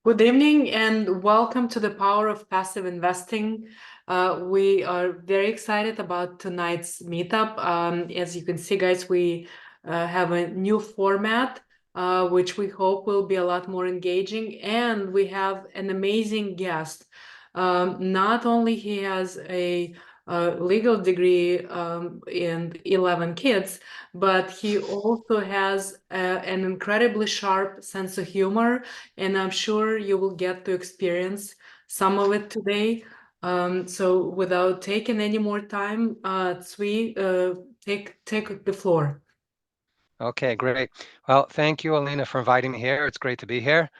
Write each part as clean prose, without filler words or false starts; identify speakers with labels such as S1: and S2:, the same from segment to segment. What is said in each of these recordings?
S1: Good evening and welcome to the Power of Passive Investing. We are very excited about tonight's meetup. As you can see, guys, we have a new format, which we hope will be a lot more engaging. And we have an amazing guest. Not only he has a legal degree and 11 kids, but he also has an incredibly sharp sense of humor, and I'm sure you will get to experience some of it today. So without taking any more time, Tzvi, take the floor.
S2: Okay, great. Well, thank you, Alina, for inviting me here. It's great to be here.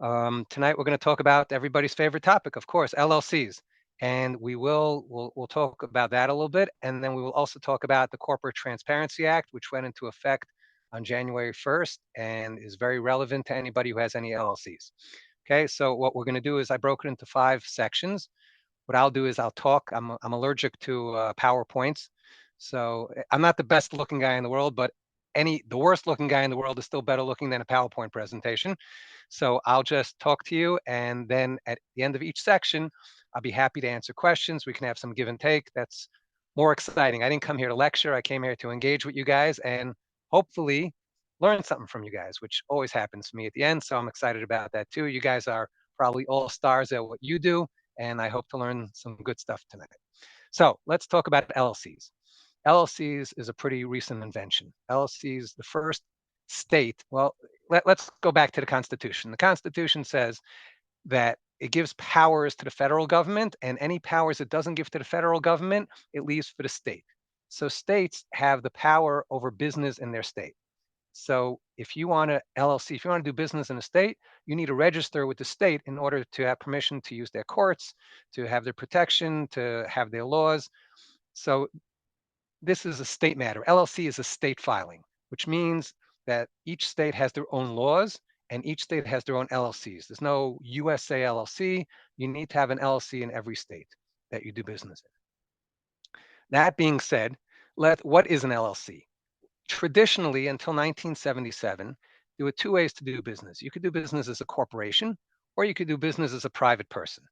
S2: Tonight, we're going to talk about everybody's favorite topic, of course, LLCs. And we'll talk about that a little bit. And then we will also talk about the Corporate Transparency Act, which went into effect on January 1st and is very relevant to anybody who has any LLCs. Okay, so what we're going to do is I broke it into 5 sections. What I'll do is I'll talk. I'm allergic to PowerPoints. So I'm not the best looking guy in the world, but the worst looking guy in the world is still better looking than a PowerPoint presentation. So I'll just talk to you, and then at the end of each section, I'll be happy to answer questions. We can have some give and take. That's more exciting. I didn't come here to lecture. I came here to engage with you guys and hopefully learn something from you guys, which always happens to me at the end. So I'm excited about that too. You guys are probably all stars at what you do, and I hope to learn some good stuff tonight. So let's talk about LLCs. LLCs is a pretty recent invention. LLCs, the first state, well, let's go back to the Constitution. The Constitution says that it gives powers to the federal government, and any powers it doesn't give to the federal government, it leaves for the state. So states have the power over business in their state. So if you want to LLC, if you want to do business in a state, you need to register with the state in order to have permission to use their courts, to have their protection, to have their laws. So this is a state matter. LLC is a state filing, which means that each state has their own laws and each state has their own LLCs. There's no USA LLC. You need to have an LLC in every state that you do business in. That being said, what is an LLC? Traditionally, until 1977, there were 2 ways to do business. You could do business as a corporation, or you could do business as a private person.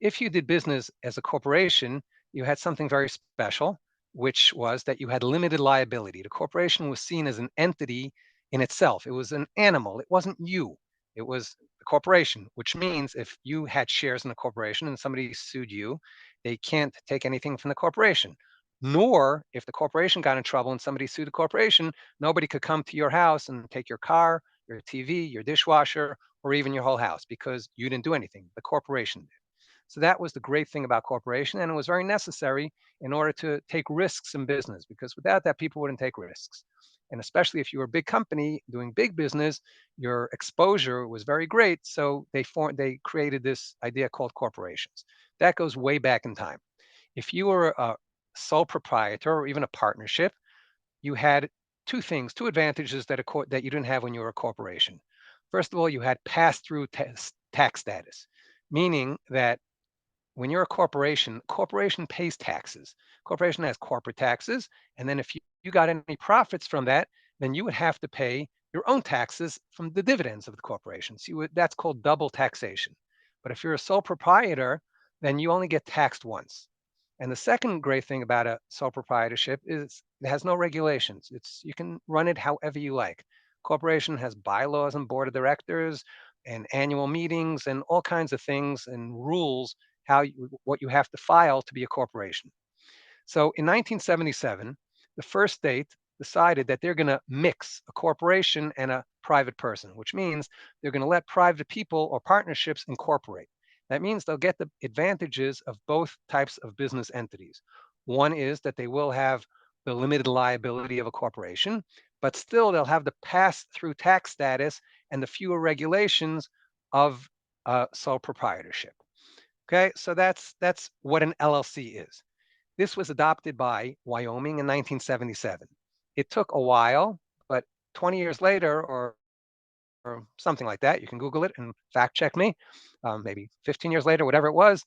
S2: If you did business as a corporation, you had something very special, which was that you had limited liability. The corporation was seen as an entity in itself. It was an animal. It wasn't you. It was the corporation, which means if you had shares in a corporation and somebody sued you, they can't take anything from the corporation. Nor if the corporation got in trouble and somebody sued the corporation, nobody could come to your house and take your car, your TV, your dishwasher, or even your whole house because you didn't do anything. The corporation did. So that was the great thing about corporation, and it was very necessary in order to take risks in business, because without that, people wouldn't take risks. And especially if you were a big company doing big business, your exposure was very great. So they created this idea called corporations. That goes way back in time. If you were a sole proprietor or even a partnership, you had 2 things, 2 advantages that you didn't have when you were a corporation. First of all, you had pass-through tax status, meaning that when you're a corporation pays taxes. Corporation has corporate taxes, and then if you got any profits from that, then you would have to pay your own taxes from the dividends of the corporation. So that's called double taxation. But if you're a sole proprietor, then you only get taxed once. And the second great thing about a sole proprietorship is it has no regulations. You can run it however you like. Corporation has bylaws and board of directors and annual meetings and all kinds of things and rules what you have to file to be a corporation. So in 1977, the first state decided that they're going to mix a corporation and a private person, which means they're going to let private people or partnerships incorporate. That means they'll get the advantages of both types of business entities. One is that they will have the limited liability of a corporation, but still they'll have the pass-through tax status and the fewer regulations of sole proprietorship. Okay, so that's what an LLC is. This was adopted by Wyoming in 1977. It took a while, but 20 years later, or something like that, you can Google it and fact check me, maybe 15 years later, whatever it was,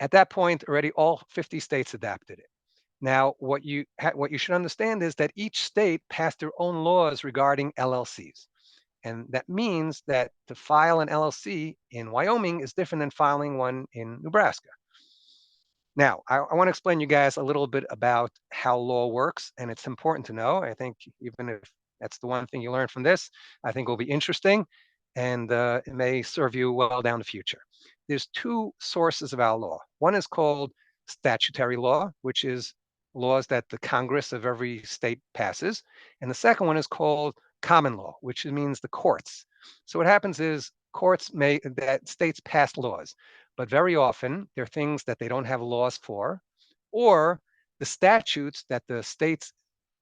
S2: at that point, already all 50 states adopted it. Now, what you should understand is that each state passed their own laws regarding LLCs. And that means that to file an LLC in Wyoming is different than filing one in Nebraska. Now, I want to explain you guys a little bit about how law works, and it's important to know. I think even if that's the one thing you learn from this, I think will be interesting, and it may serve you well down the future. There's two sources of our law. One is called statutory law, which is laws that the Congress of every state passes, and the second one is called common law, which means the courts. So what happens is that states pass laws, but very often they're things that they don't have laws for, or the statutes that the states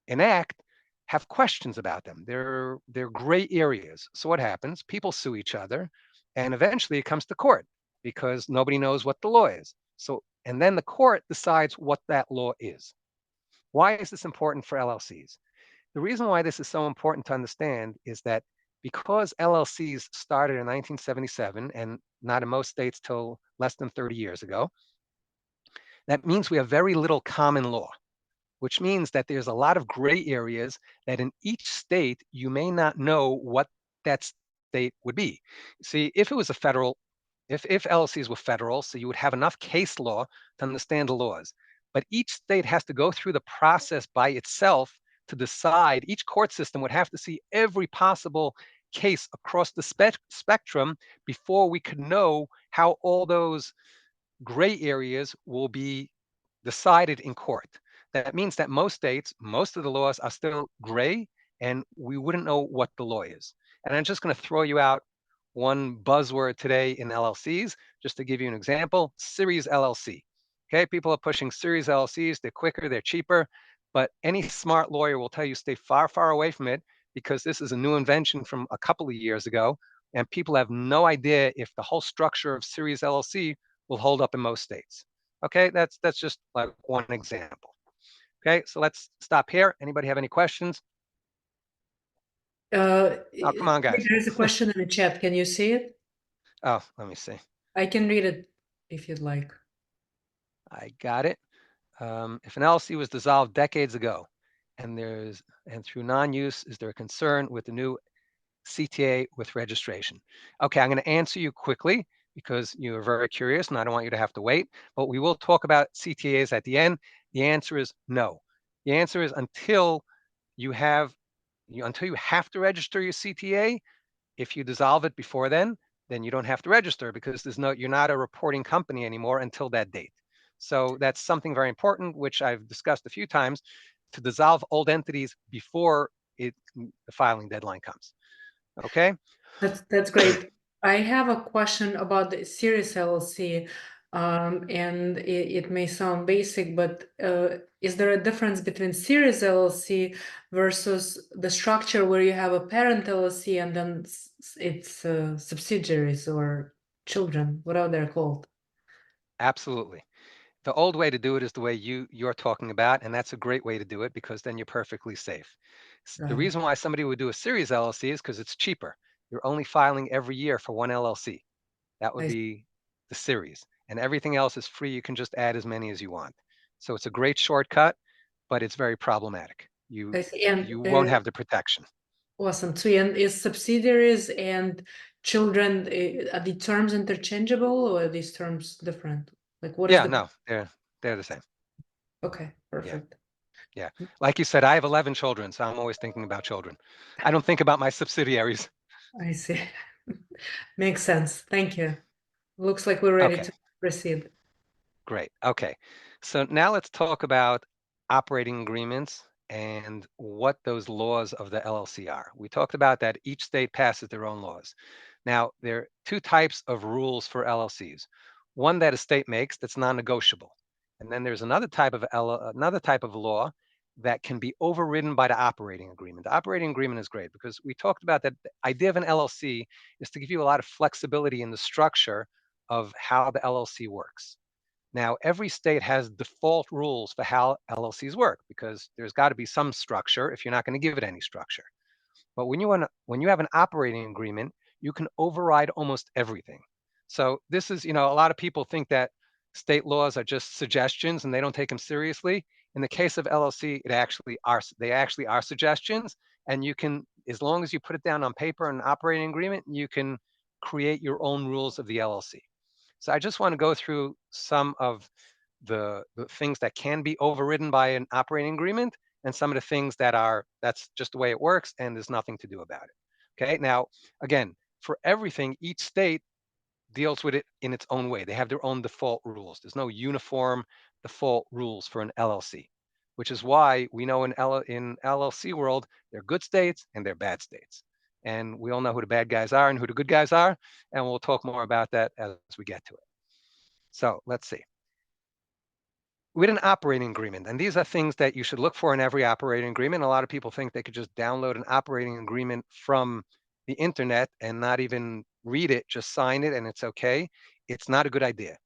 S2: enact have questions about them. They're gray areas. So what happens? People sue each other, and eventually it comes to court because nobody knows what the law is. So, and then the court decides what that law is. Why is this important for LLCs? The reason why this is so important to understand is that because LLCs started in 1977 and not in most states till less than 30 years ago, that means we have very little common law, which means that there's a lot of gray areas that in each state you may not know what that state would be. See, if LLCs were federal, so you would have enough case law to understand the laws. But each state has to go through the process by itself to decide. Each court system would have to see every possible case across the spectrum before we could know how all those gray areas will be decided in court. That means that most states, most of the laws are still gray, and we wouldn't know what the law is. And I'm just going to throw you out one buzzword today in LLCs, just to give you an example, series LLC. Okay, people are pushing series LLCs. They're quicker, they're cheaper, but any smart lawyer will tell you stay far, far away from it because this is a new invention from a couple of years ago, and people have no idea if the whole structure of series LLC will hold up in most states. Okay, that's just like one example. Okay, so let's stop here. Anybody have any questions? Oh, come on, guys.
S1: There is a question in the chat. Can you see it?
S2: Oh, let me see.
S1: I can read it if you'd like.
S2: I got it. If an LLC was dissolved decades ago, and through non-use, is there a concern with the new CTA with registration? Okay, I'm going to answer you quickly because you are very curious, and I don't want you to have to wait. But we will talk about CTAs at the end. The answer is no. The answer is until you have to register your CTA. If you dissolve it before then you don't have to register because you're not a reporting company anymore until that date. So that's something very important, which I've discussed a few times, to dissolve old entities before the filing deadline comes. Okay.
S1: That's great. I have a question about the series LLC, and it may sound basic, but is there a difference between series LLC versus the structure where you have a parent LLC and then it's subsidiaries or children, whatever they're called?
S2: Absolutely. The old way to do it is the way you're talking about, and that's a great way to do it because then you're perfectly safe. The
S1: Right.
S2: reason why somebody would do a series LLC is because it's cheaper. You're only filing every year for one LLC. That would
S1: I
S2: be the series, and everything else is free. You can just add as many as you want. So it's a great shortcut, but it's very problematic.
S1: see. And
S2: You won't have the protection.
S1: awesome. So, and is subsidiaries and children, are the terms interchangeable or are these terms different? Like, what is
S2: Yeah,
S1: the?
S2: no, they're the same.
S1: Okay,
S2: Yeah,
S1: perfect.
S2: yeah. Like you said, I have 11 children, so I'm always thinking about children. I don't think about my subsidiaries.
S1: I see. Makes sense. Thank you. Looks like we're ready
S2: Okay.
S1: to proceed.
S2: Great. Okay. So now let's talk about operating agreements and what those laws of the LLC are. We talked about that each state passes their own laws. Now, there are two types of rules for LLCs. One that a state makes that's non-negotiable. And then there's another type of law that can be overridden by the operating agreement. The operating agreement is great because we talked about that the idea of an LLC is to give you a lot of flexibility in the structure of how the LLC works. Now, every state has default rules for how LLCs work because there's got to be some structure if you're not going to give it any structure. But when you have an operating agreement, you can override almost everything. So this is, a lot of people think that state laws are just suggestions and they don't take them seriously. In the case of LLC, they actually are suggestions, and as long as you put it down on paper in an operating agreement, you can create your own rules of the LLC. So I just want to go through some of the things that can be overridden by an operating agreement and some of the things that's just the way it works and there's nothing to do about it. Okay, now, again, for everything, each state deals with it in its own way. They have their own default rules. There's no uniform default rules for an LLC, which is why we know in LLC world, they're good states and they're bad states. And we all know who the bad guys are and who the good guys are. And we'll talk more about that as we get to it. So let's see. With an operating agreement, and these are things that you should look for in every operating agreement. A lot of people think they could just download an operating agreement from the internet and not even read it, just sign it and it's okay. It's not a good idea.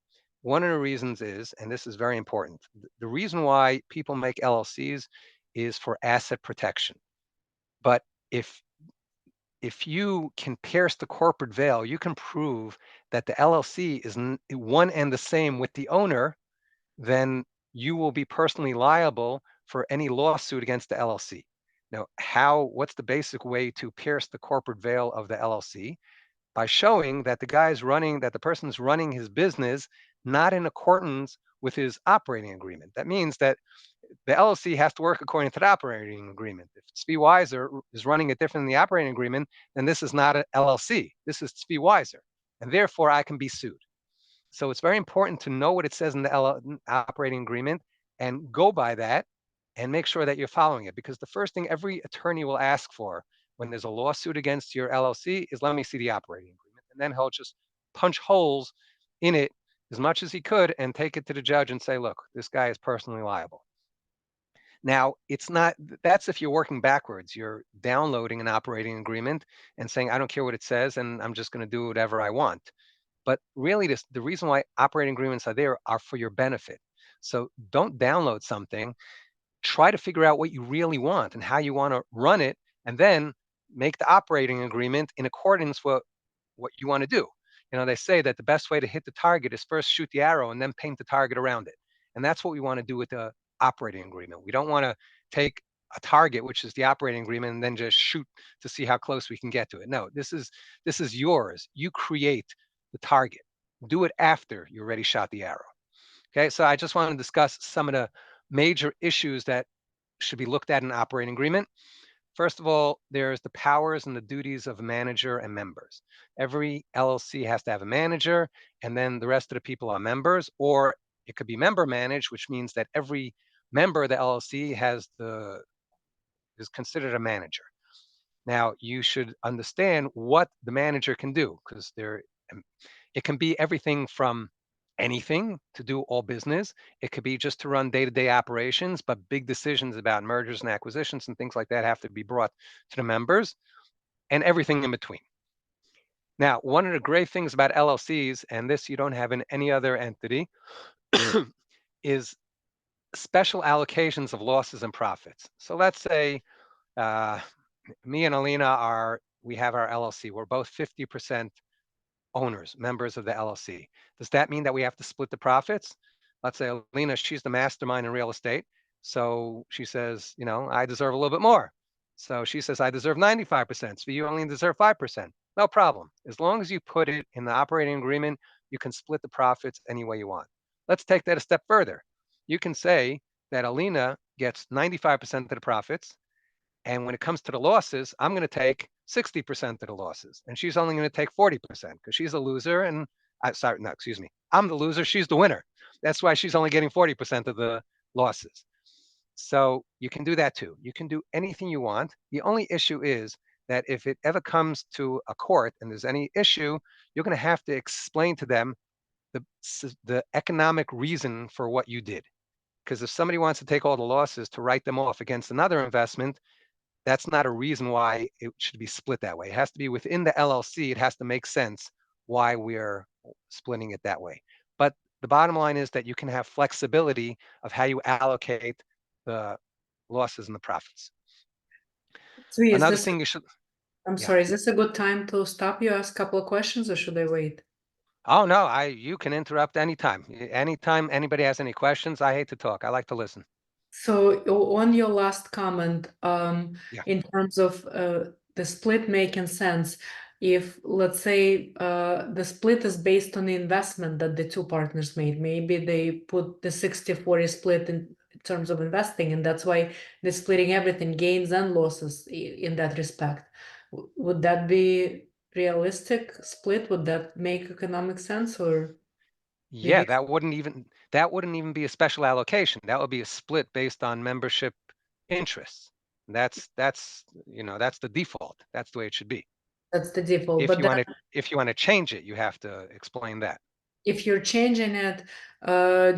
S2: One of the reasons is, and this is very important, the reason why people make LLCs is for asset protection. But if you can pierce the corporate veil, you can prove that the LLC is one and the same with the owner, then you will be personally liable for any lawsuit against the LLC. Now, what's the basic way to pierce the corporate veil of the LLC? By showing that the person's running his business not in accordance with his operating agreement. That means that the LLC has to work according to the operating agreement. If Tzvi Weiser is running it different than the operating agreement, then this is not an LLC. This is Tzvi Weiser, and therefore I can be sued. So it's very important to know what it says in the operating agreement and go by that and make sure that you're following it. Because the first thing every attorney will ask for when there's a lawsuit against your LLC is, let me see the operating agreement. And then he'll just punch holes in it as much as he could and take it to the judge and say, look, this guy is personally liable. Now, that's if you're working backwards. You're downloading an operating agreement and saying, I don't care what it says, and I'm just going to do whatever I want. But really, the reason why operating agreements are there are for your benefit. So don't download something. Try to figure out what you really want and how you want to run it, and then make the operating agreement in accordance with what you want to do. They say that the best way to hit the target is first shoot the arrow and then paint the target around it. And that's what we want to do with the operating agreement. We don't want to take a target, which is the operating agreement, and then just shoot to see how close we can get to it. No, this is yours. You create the target. Do it after you already shot the arrow. Okay, so I just want to discuss some of the major issues that should be looked at in an operating agreement. First of all, there's the powers and the duties of manager and members. Every LLC has to have a manager, and then the rest of the people are members, or it could be member managed, which means that every member of the LLC is considered a manager. Now, you should understand what the manager can do, because it can be everything from anything to do all business. It could be just to run day-to-day operations, but big decisions about mergers and acquisitions and things like that have to be brought to the members, and everything in between. Now, one of the great things about LLCs, and this you don't have in any other entity, is special allocations of losses and profits. So let's say me and Alina we have our LLC. We're both 50% owners, members of the LLC. Does that mean that we have to split the profits? Let's say Alina, she's the mastermind in real estate. So she says, I deserve a little bit more. So she says, I deserve 95%. So you only deserve 5%. No problem. As long as you put it in the operating agreement, you can split the profits any way you want. Let's take that a step further. You can say that Alina gets 95% of the profits, and when it comes to the losses, I'm going to take 60% of the losses, and she's only going to take 40% because she's a loser. And I'm the loser. She's the winner. That's why she's only getting 40% of the losses. So you can do that too. You can do anything you want. The only issue is that if it ever comes to a court and there's any issue, you're going to have to explain to them the economic reason for what you did. Because if somebody wants to take all the losses to write them off against another investment, that's not a reason why it should be split that way. It has to be within the LLC. It has to make sense why we're splitting it that way. But the bottom line is that you can have flexibility of how you allocate the losses and the profits.
S1: Tzvi,
S2: Another thing you should,
S1: I'm
S2: yeah.
S1: sorry, is this a good time to stop you, ask a couple of questions, or should I wait?
S2: Oh no, you can interrupt anytime. Anytime anybody has any questions, I hate to talk. I like to listen.
S1: So on your last comment,
S2: Yeah.
S1: in terms of the split making sense if, let's say, the split is based on the investment that the two partners made. Maybe they put the 60-40 split in terms of investing, and that's why they're splitting everything, gains and losses in that respect. Would that be realistic split? Would that make economic sense, or
S2: Yeah,
S1: maybe
S2: that wouldn't even be a special allocation. That would be a split based on membership interests. That's that's the default. That's the way it should be.
S1: that's the default?
S2: If
S1: But
S2: you
S1: then
S2: want to if you want to change it, you have to explain that.
S1: if you're changing it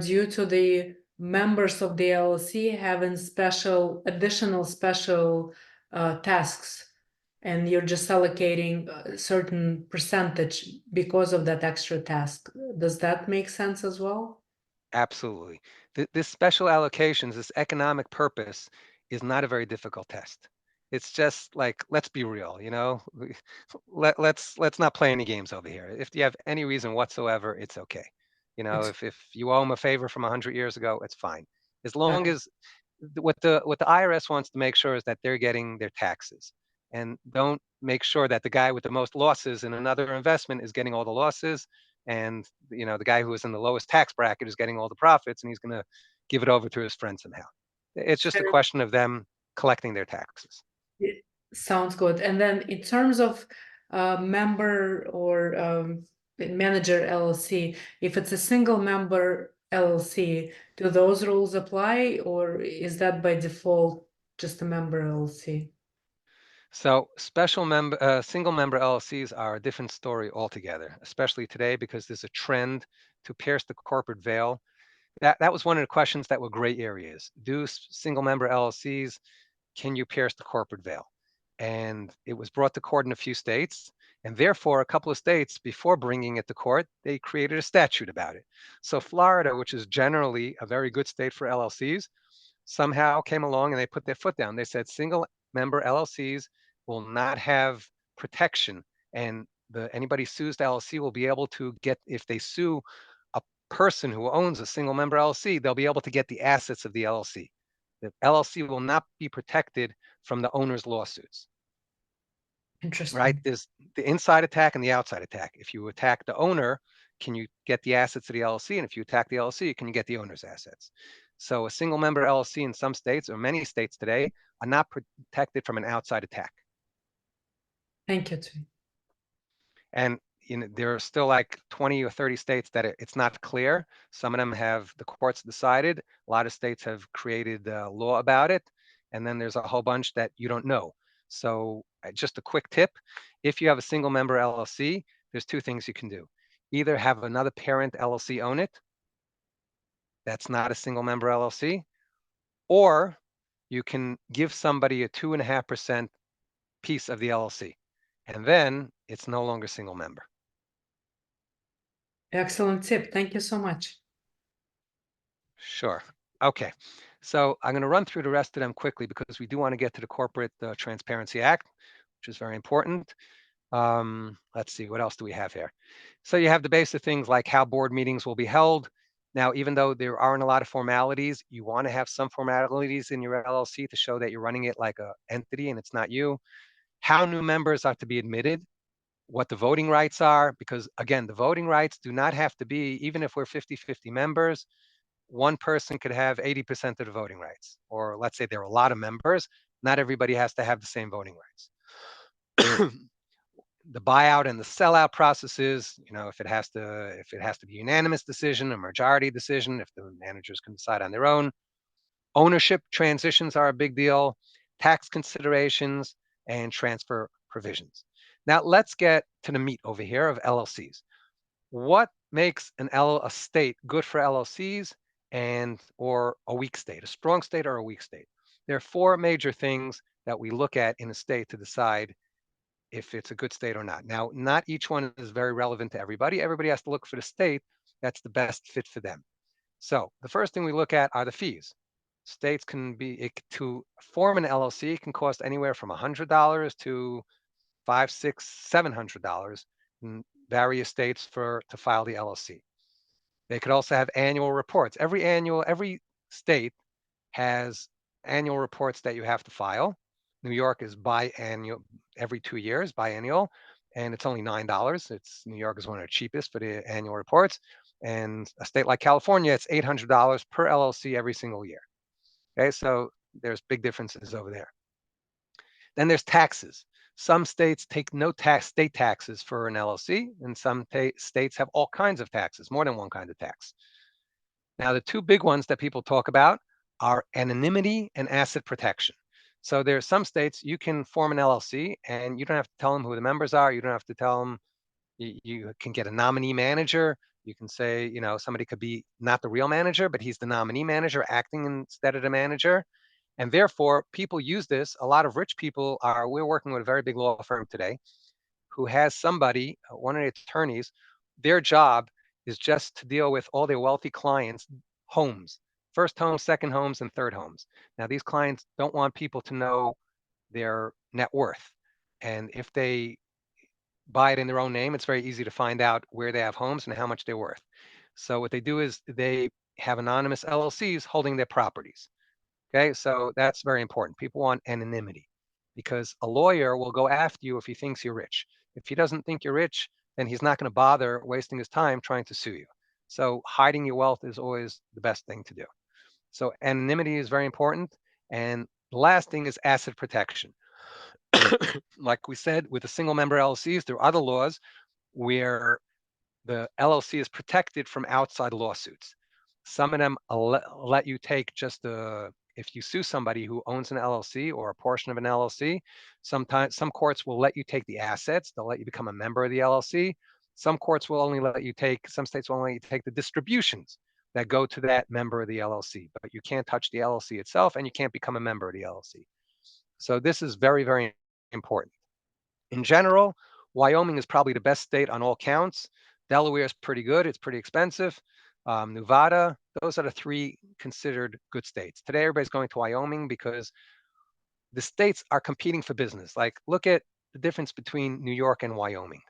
S1: due to the members of the LLC having additional special tasks, and you're just allocating a certain percentage because of that extra task, does that make sense as well?
S2: Absolutely. This special allocations, this economic purpose is not a very difficult test. It's just like, let's be real, let's not play any games over here. If you have any reason whatsoever, it's okay.
S1: It's
S2: If you owe them a favor from 100 years ago, it's fine. As long
S1: uh,
S2: as what the IRS wants to make sure is that they're getting their taxes, and don't make sure that the guy with the most losses in another investment is getting all the losses, and the guy who is in the lowest tax bracket is getting all the profits, and he's going to give it over to his friend somehow. It's just a
S1: fair.
S2: question of them collecting their taxes.
S1: It sounds good. And then in terms of member or manager LLC, if it's a single member LLC, do those rules apply, or is that by default just a member LLC?
S2: So single member LLCs are a different story altogether, especially today because there's a trend to pierce the corporate veil. That was one of the questions that were gray areas. Do single member LLCs, can you pierce the corporate veil? And it was brought to court in a few states. And therefore, a couple of states, before bringing it to court, they created a statute about it. So Florida, which is generally a very good state for LLCs, somehow came along and they put their foot down. They said single member LLCs will not have protection, and anybody sues the LLC will be able to get, if they sue a person who owns a single member LLC, they'll be able to get the assets of the LLC. The LLC will not be protected from the owner's lawsuits, right?
S1: Interesting.
S2: There's the inside attack and the outside attack. If you attack the owner, can you get the assets of the LLC? And if you attack the LLC, can you get the owner's assets? So a single member LLC in some states, or many states today, are not protected from an outside attack.
S1: Thank you, Tzvi.
S2: And there are still like 20 or 30 states that it's not clear. Some of them have the courts decided. A lot of states have created law about it. And then there's a whole bunch that you don't know. So just a quick tip, if you have a single member LLC, there's two things you can do. Either have another parent LLC own it. That's not a single member LLC. Or you can give somebody a 2.5% piece of the LLC. And then it's no longer single member.
S1: Excellent tip. Thank you so much.
S2: Sure. Okay. So I'm going to run through the rest of them quickly because we do want to get to the Corporate Transparency Act, which is very important. Let's see, what else do we have here? So you have the basic things like how board meetings will be held. Now, even though there aren't a lot of formalities, you want to have some formalities in your LLC to show that you're running it like an entity and it's not you. How new members are to be admitted, what the voting rights are, because again, the voting rights do not have to be, even if we're 50-50 members, one person could have 80% of the voting rights. Or let's say there are a lot of members, not everybody has to have the same voting rights. The buyout and the sellout processes, if it has to be unanimous decision, a majority decision, if the managers can decide on their own. Ownership transitions are a big deal, tax considerations, and transfer provisions. Now let's get to the meat over here of LLCs. What makes a state good for LLCs or a weak state, a strong state or a weak state? There are four major things that we look at in a state to decide if it's a good state or not. Now, not each one is very relevant to everybody. Everybody has to look for the state that's the best fit for them. So the first thing we look at are the fees. States to form an LLC can cost anywhere from $100 to $500, $600, $700 in various states to file the LLC. They could also have annual reports. Every state has annual reports that you have to file. New York is biannual, every 2 years, biannual, and it's only $9. New York is one of the cheapest for the annual reports. And a state like California, it's $800 per LLC every single year. Okay, so there's big differences over there. Then there's taxes. Some states take no state taxes for an LLC, and some states have all kinds of taxes, more than one kind of tax. Now, the two big ones that people talk about are anonymity and asset protection. So there are some states you can form an LLC and you don't have to tell them who the members are. You don't have to tell them. You can get a nominee manager. You can say, somebody could be not the real manager, but he's the nominee manager acting instead of the manager. And therefore, people use this. A lot of rich people we're working with a very big law firm today who has somebody, one of the attorneys, their job is just to deal with all their wealthy clients' homes, first homes, second homes, and third homes. Now, these clients don't want people to know their net worth. And if they buy it in their own name, it's very easy to find out where they have homes and how much they're worth. So what they do is they have anonymous LLCs holding their properties. Okay, so that's very important. People want anonymity because a lawyer will go after you if he thinks you're rich. If he doesn't think you're rich, then he's not going to bother wasting his time trying to sue you. So hiding your wealth is always the best thing to do. So anonymity is very important. And the last thing is asset protection. Like we said, with a single member LLCs, there are other laws where the LLC is protected from outside lawsuits. Some of them let you take if you sue somebody who owns an LLC or a portion of an LLC, sometimes some courts will let you take the assets. They'll let you become a member of the LLC. Some states will only let you take the distributions that go to that member of the LLC, but you can't touch the LLC itself and you can't become a member of the LLC. So this is very, very important. In general, Wyoming is probably the best state on all counts. Delaware is pretty good. It's pretty expensive. Nevada, those are the three considered good states. Today, everybody's going to Wyoming because the states are competing for business. Like, look at the difference between New York and Wyoming.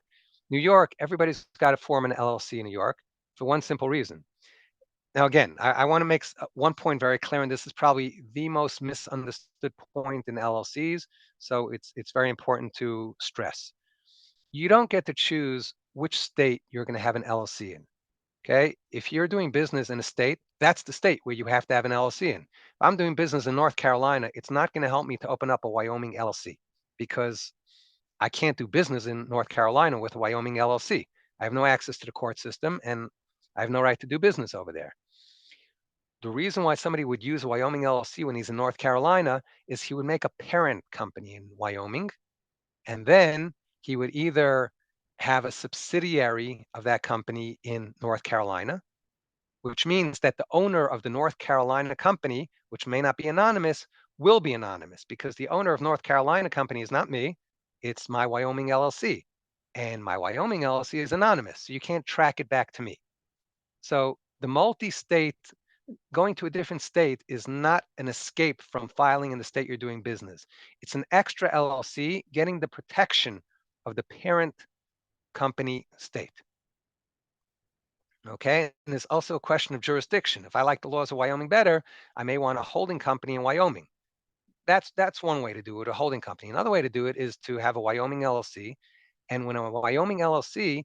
S2: New York, everybody's got to form an LLC in New York for one simple reason. Now, again, I want to make one point very clear, and this is probably the most misunderstood point in LLCs. So it's very important to stress. You don't get to choose which state you're going to have an LLC in. Okay. If you're doing business in a state, that's the state where you have to have an LLC in. If I'm doing business in North Carolina, it's not going to help me to open up a Wyoming LLC because I can't do business in North Carolina with a Wyoming LLC. I have no access to the court system and I have no right to do business over there. The reason why somebody would use a Wyoming LLC when he's in North Carolina is he would make a parent company in Wyoming, and then he would either have a subsidiary of that company in North Carolina, which means that the owner of the North Carolina company, which may not be anonymous, will be anonymous because the owner of North Carolina company is not me, it's my Wyoming LLC. And my Wyoming LLC is anonymous, so you can't track it back to me. So the multi-state, going to a different state is not an escape from filing in the state you're doing business. It's an extra LLC getting the protection of the parent company state. Okay, and there's also a question of jurisdiction. If I like the laws of Wyoming better, I may want a holding company in Wyoming. That's one way to do it, a holding company. Another way to do it is to have a Wyoming LLC. And when a Wyoming LLC,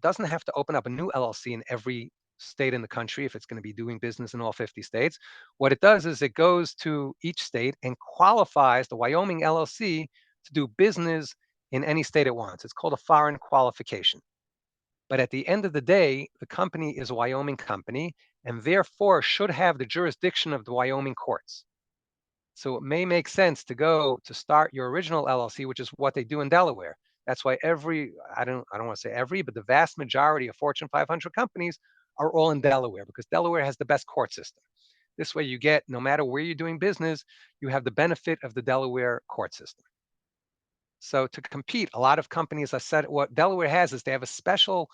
S2: doesn't have to open up a new LLC in every state in the country if it's going to be doing business in all 50 states. What it does is it goes to each state and qualifies the Wyoming LLC to do business in any state it wants. It's called a foreign qualification. But at the end of the day, the company is a Wyoming company and therefore should have the jurisdiction of the Wyoming courts. So it may make sense to go to start your original LLC, which is what they do in Delaware. That's why I don't want to say every, but the vast majority of Fortune 500 companies are all in Delaware because Delaware has the best court system. This way you get, no matter where you're doing business, you have the benefit of the Delaware court system. So to compete, a lot of companies, I said, what Delaware has is they have a special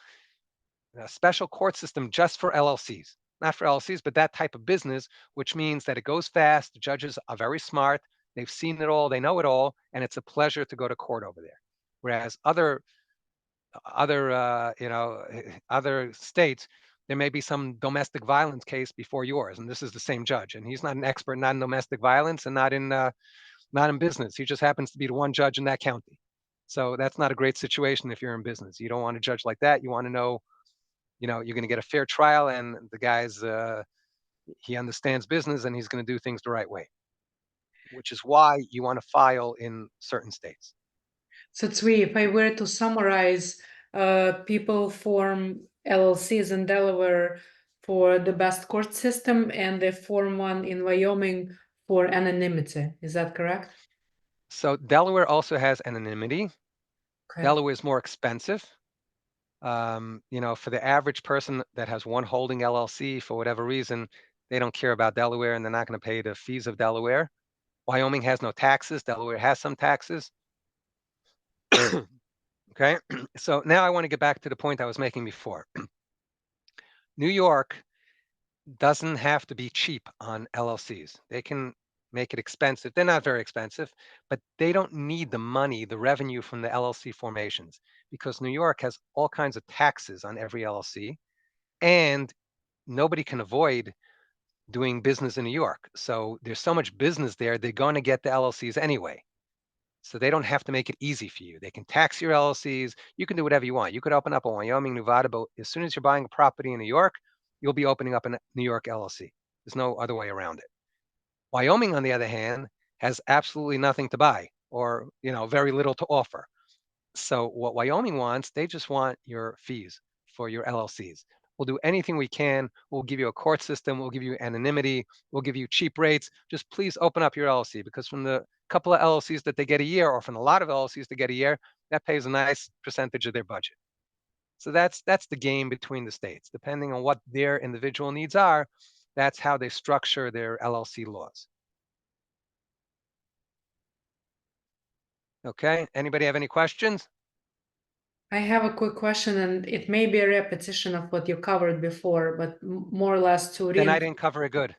S2: court system just for LLCs. Not for LLCs, but that type of business, which means that it goes fast. The judges are very smart. They've seen it all. They know it all. And it's a pleasure to go to court over there. Whereas other states, there may be some domestic violence case before yours. And this is the same judge. And he's not an expert, not in domestic violence and not in not in business. He just happens to be the one judge in that county. So that's not a great situation if you're in business. You don't want a judge like that. You want to know, you're going to get a fair trial, and the guy's he understands business and he's going to do things the right way, which is why you want to file in certain states.
S1: So Tzvi, if I were to summarize, people form LLCs in Delaware for the best court system, and they form one in Wyoming for anonymity. Is that correct?
S2: So Delaware also has anonymity.
S1: Okay.
S2: Delaware is more expensive. For the average person that has one holding LLC, for whatever reason, they don't care about Delaware and they're not going to pay the fees of Delaware. Wyoming has no taxes. Delaware has some taxes. Okay. So now I want to get back to the point I was making before. New York doesn't have to be cheap on LLCs. They can make it expensive. They're not very expensive, but they don't need the money, the revenue from the LLC formations, because New York has all kinds of taxes on every LLC, and nobody can avoid doing business in New York. So there's so much business there, they're going to get the LLCs anyway. So they don't have to make it easy for you. They can tax your LLCs. You can do whatever you want. You could open up a Wyoming, Nevada, but as soon as you're buying a property in New York, you'll be opening up a New York LLC. There's no other way around it. Wyoming, on the other hand, has absolutely nothing to buy, or very little to offer. So what Wyoming wants, they just want your fees for your LLCs. We'll do anything we can. We'll give you a court system. We'll give you anonymity. We'll give you cheap rates. Just please open up your LLC, because from the couple of LLCs that they get a year, or from a lot of LLCs to get a year, that pays a nice percentage of their budget. So that's the game between the states. Depending on what their individual needs are, that's how they structure their LLC laws. Okay, anybody have any questions?
S1: I have a quick question, and it may be a repetition of what you covered before, but more or less to
S2: Then I
S1: reinforce.
S2: didn't cover it good.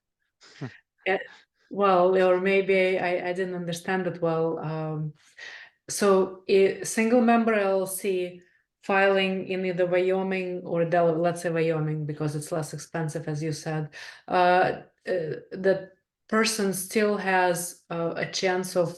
S1: Well, or maybe I didn't understand it well. So a single member LLC filing in either Wyoming or Delaware, let's say Wyoming, because it's less expensive, as you said, the person still has a chance of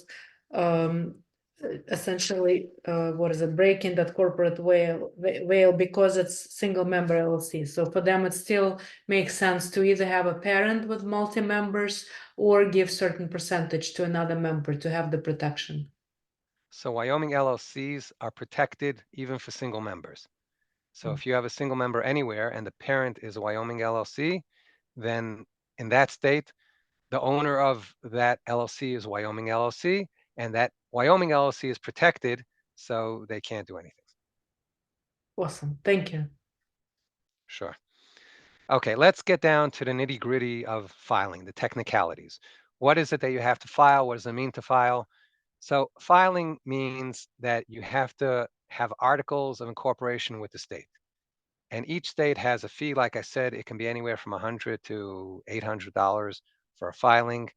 S1: essentially, what is it, breaking that corporate veil because it's single member LLC. So for them, it still makes sense to either have a parent with multi-members or give certain percentage to another member to have the protection.
S2: So Wyoming LLCs are protected even for single members. So if you have a single member anywhere and the parent is a Wyoming LLC, then in that state, the owner of that LLC is Wyoming LLC, and that Wyoming LLC is protected, so they can't do anything.
S1: Awesome. Thank you.
S2: Sure. Okay, let's get down to the nitty-gritty of filing, the technicalities. What is it that you have to file? What does it mean to file? So filing means that you have to have articles of incorporation with the state. And each state has a fee. Like I said, it can be anywhere from $100 to $800 for a filing.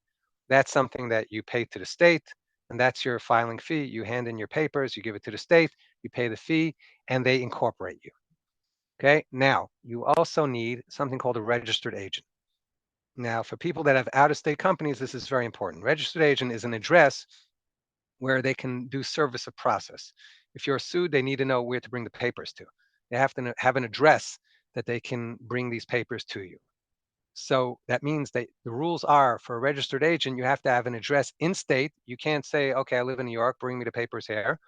S2: That's something that you pay to the state, and that's your filing fee. You hand in your papers, you give it to the state, you pay the fee, and they incorporate you. Okay, now you also need something called a registered agent. Now, for people that have out-of-state companies, this is very important. Registered agent is an address where they can do service of process. If you're sued, they need to know where to bring the papers to. They have to have an address that they can bring these papers to you. So that means that the rules are, for a registered agent, you have to have an address in state. You can't say, okay, I live in New York, bring me the papers here.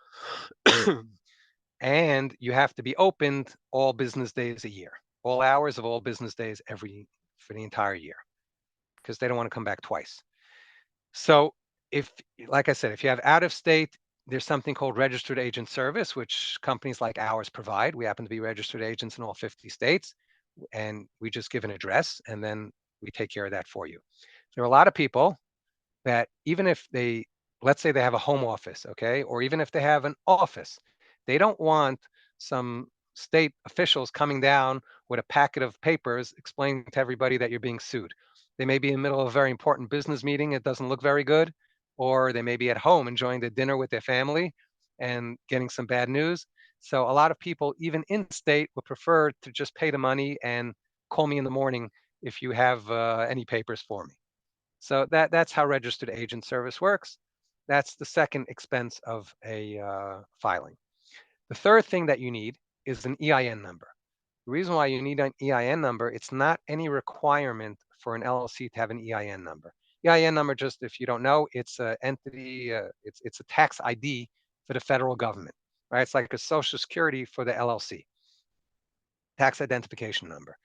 S2: And you have to be opened all business days a year, all hours of all business days for the entire year, because they don't want to come back twice. So if, like I said, if you have out of state, there's something called registered agent service, which companies like ours provide. We happen to be registered agents in all 50 states, and we just give an address, and then we take care of that for you. There are a lot of people that, even if they, let's say they have a home office, okay, or even if they have an office, they don't want some state officials coming down with a packet of papers explaining to everybody that you're being sued. They may be in the middle of a very important business meeting. It doesn't look very good. Or they may be at home enjoying their dinner with their family and getting some bad news. So a lot of people, even in state, would prefer to just pay the money and call me in the morning if you have any papers for me. So that's how registered agent service works. That's the second expense of a filing. The third thing that you need is an EIN number. The reason why you need an EIN number, it's not any requirement for an LLC to have an EIN number. EIN number, just if you don't know, it's an entity, it's a tax ID for the federal government, right? It's like a social security for the LLC, tax identification number.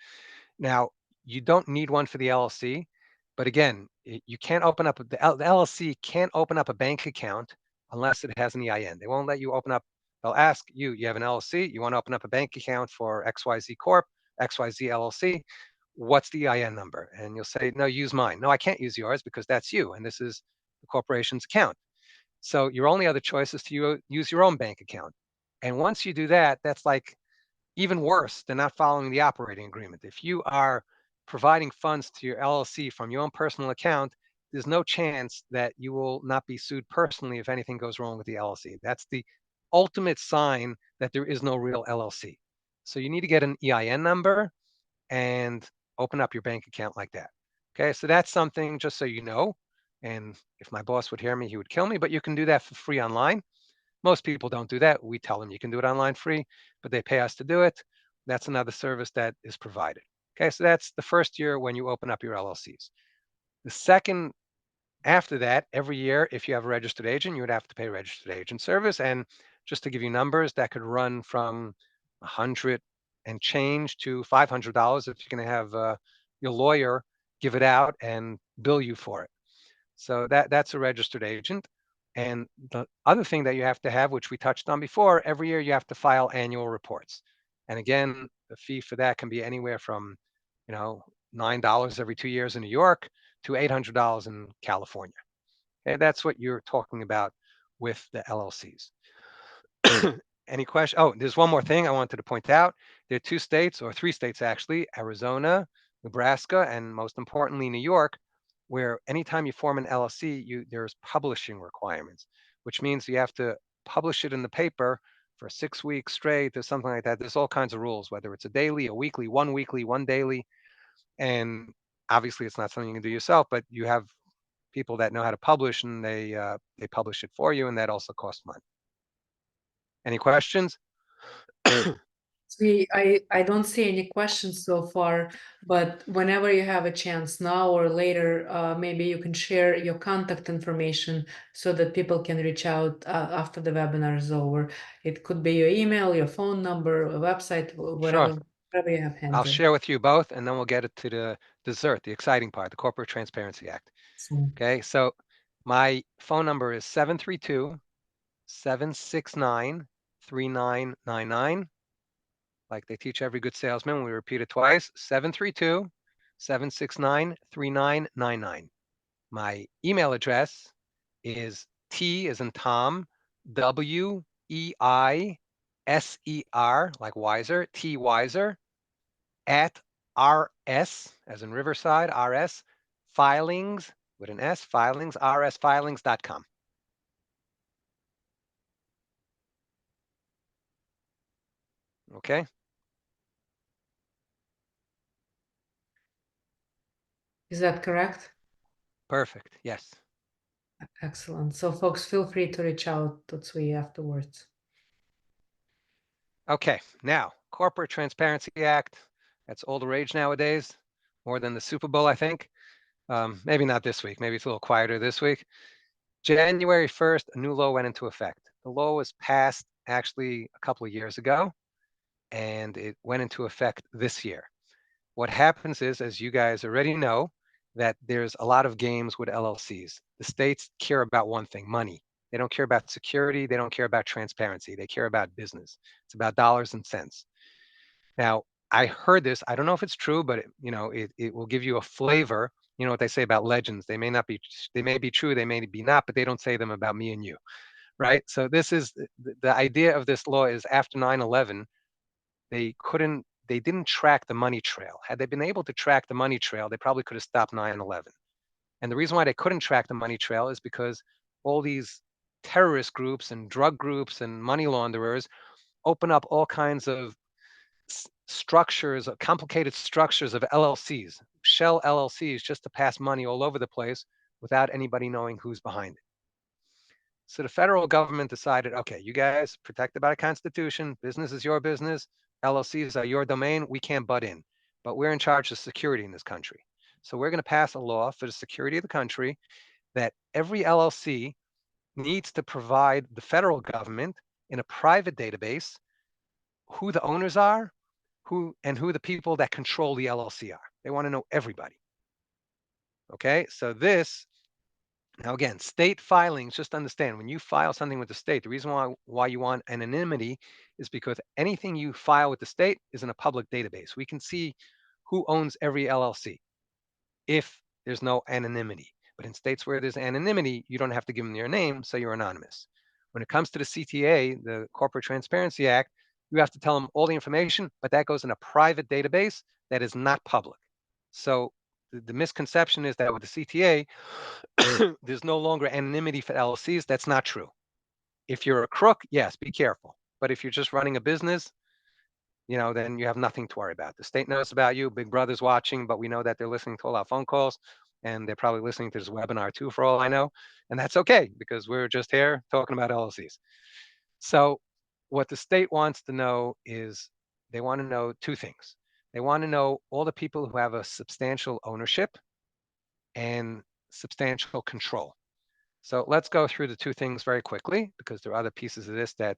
S2: Now, you don't need one for the LLC, but again, you can't open up, the LLC can't open up a bank account unless it has an EIN. They won't let you open up, they'll ask you, you have an LLC, you want to open up a bank account for XYZ Corp, XYZ LLC, what's the EIN number? And you'll say, no, use mine. No, I can't use yours because that's you, and this is the corporation's account. So your only other choice is to use your own bank account. And once you do that, that's like even worse than not following the operating agreement. If you are providing funds to your LLC from your own personal account, there's no chance that you will not be sued personally if anything goes wrong with the LLC. That's the ultimate sign that there is no real LLC. So you need to get an EIN number and open up your bank account like that. Okay, so that's something just so you know. And if my boss would hear me, he would kill me, but you can do that for free online. Most people don't do that. We tell them you can do it online free, but they pay us to do it. That's another service that is provided. Okay, so that's the first year when you open up your LLCs. The second, after that, every year, if you have a registered agent, you would have to pay registered agent service. And just to give you numbers, that could run from 100 and change to $500 if you're going to have your lawyer give it out and bill you for it. So that's a registered agent. And the other thing that you have to have, which we touched on before, every year you have to file annual reports. And again, the fee for that can be anywhere from, $9 every 2 years in New York to $800 in California. Okay, that's what you're talking about with the LLCs. Any question? Oh, there's one more thing I wanted to point out. There are 2 states, or 3 states actually, Arizona, Nebraska, and most importantly, New York, where anytime you form an LLC, there's publishing requirements, which means you have to publish it in the paper for 6 weeks straight or something like that. There's all kinds of rules, whether it's a daily, a weekly, one daily. And obviously it's not something you can do yourself, but you have people that know how to publish, and they publish it for you, and that also costs money. Any questions?
S1: I don't see any questions so far, but whenever you have a chance, now or later, maybe you can share your contact information so that people can reach out after the webinar is over. It could be your email, your phone number, a website,
S2: Sure.
S1: whatever you have
S2: I'll
S1: handy.
S2: share with you both, and then we'll get it to the dessert, the exciting part, the Corporate Transparency Act.
S1: So,
S2: Okay, so my phone number is 732-769-3999. Like they teach every good salesman, we repeat it twice, 732-769-3999. My email address is T as in Tom, W-E-I-S-E-R, like Weiser, T Weiser, at RS, as in Riverside, RS, filings, with an S, filings, rsfilings.com. Okay,
S1: is that correct?
S2: perfect, yes.
S1: Excellent. So folks, feel free to reach out to Tzvi afterwards.
S2: Okay, now, Corporate Transparency Act, that's all the rage nowadays, more than the Super Bowl, I think. Maybe not this week, maybe it's a little quieter this week. January 1st, a new law went into effect. The law was passed actually a couple of years ago, and it went into effect this year. What happens is, as you guys already know, that there's a lot of games with LLCs. The states care about one thing, money. They don't care about security. They don't care about transparency. They care about business. It's about dollars and cents. Now, I heard this. I don't know if it's true, but it will give you a flavor. You know what they say about legends. They may be true, they may be not, but they don't say them about me and you, right? So this is the idea of this law is after 9/11, they didn't track the money trail. Had they been able to track the money trail, they probably could have stopped 9/11. And the reason why they couldn't track the money trail is because all these terrorist groups and drug groups and money launderers open up all kinds of structures, complicated structures of LLCs, shell LLCs, just to pass money all over the place without anybody knowing who's behind it. So the federal government decided, okay, you guys protected by the Constitution, business is your business, LLCs are your domain, we can't butt in, but we're in charge of security in this country. So we're going to pass a law for the security of the country that every LLC needs to provide the federal government in a private database who the owners are, who the people that control the LLC are. They want to know everybody. Okay, so this, now again, state filings, just understand when you file something with the state, the reason why you want anonymity is because anything you file with the state is in a public database. We can see who owns every LLC if there's no anonymity. But in states where there's anonymity, you don't have to give them your name, so you're anonymous. When it comes to the CTA, the Corporate Transparency Act, you have to tell them all the information, but that goes in a private database that is not public. So the misconception is that with the CTA, there's no longer anonymity for LLCs. That's not true. If you're a crook, yes, be careful. But if you're just running a business, then you have nothing to worry about. The state knows about you. Big Brother's watching, but we know that they're listening to all our phone calls, and they're probably listening to this webinar too, for all I know. And that's okay, because we're just here talking about LLCs. So what the state wants to know is they want to know two things. They want to know all the people who have a substantial ownership and substantial control. So let's go through the two things very quickly, because there are other pieces of this that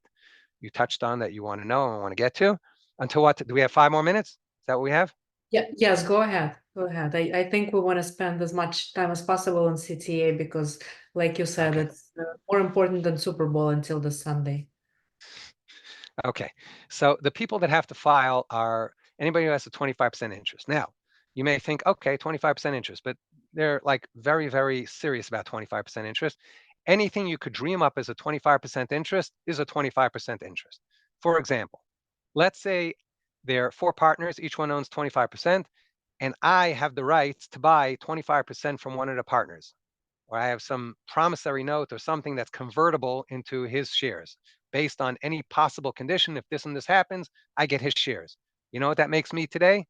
S2: you touched on that you want to know and want to get to. Until what? Do we have 5 more minutes? Is that what we have?
S1: Yeah, yes, go ahead. Go ahead. I think we want to spend as much time as possible on CTA because, like you said,
S2: Okay.
S1: it's more important than Super Bowl until this Sunday.
S2: Okay. So the people that have to file are anybody who has a 25% interest. Now, you may think, okay, 25% interest, but they're like very, very serious about 25% interest. Anything you could dream up as a 25% interest is a 25% interest. For example, let's say there are 4 partners, each one owns 25%, and I have the rights to buy 25% from one of the partners, or I have some promissory note or something that's convertible into his shares based on any possible condition. If this and this happens, I get his shares. You know what that makes me today?